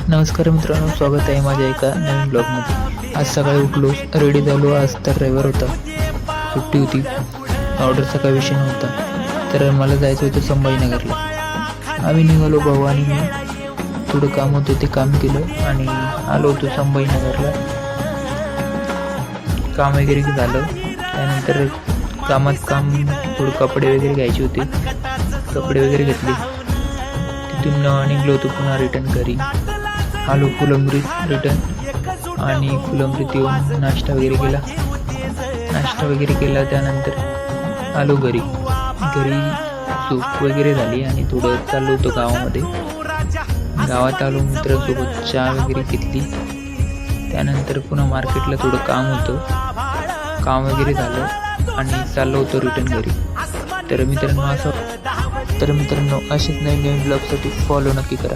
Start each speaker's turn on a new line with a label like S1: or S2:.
S1: नमस्कार मित्रांनो, स्वागत आहे माझ्या एका नवीन ब्लॉगमध्ये. आज सकाळी उठलो, रेडी झालो. आज तर रविवार होता, सुट्टी होती, ऑर्डरचा काही विषय नव्हता. तर मला जायचं होतं संभाजीनगरला. आम्ही निघालो, भाऊ आणि मी. थोडं काम होतं, ते काम केलं आणि आलो होतो संभाजीनगरला. काम वगैरे झालं. त्यानंतर काम थोडं कपडे वगैरे घ्यायचे होते, कपडे वगैरे घेतले. तिथून निघलो होतो पुन्हा रिटर्न घरी. आलो फुलंब्रीत रिटर्न आणि फुलंब्रीत येऊन नाश्ता वगैरे केला. त्यानंतर आलो घरी झोप वगैरे झाली आणि थोडं चाललो होतो गावामध्ये. गावात आलो, मित्रांसोबत चहा वगैरे घेतली. त्यानंतर पुन्हा मार्केटला थोडं काम होतं, काम वगैरे झालं आणि चाललो होतो रिटर्न घरी. तर मित्रांनो असेच नवीन ब्लॉगसाठी फॉलो नक्की करा.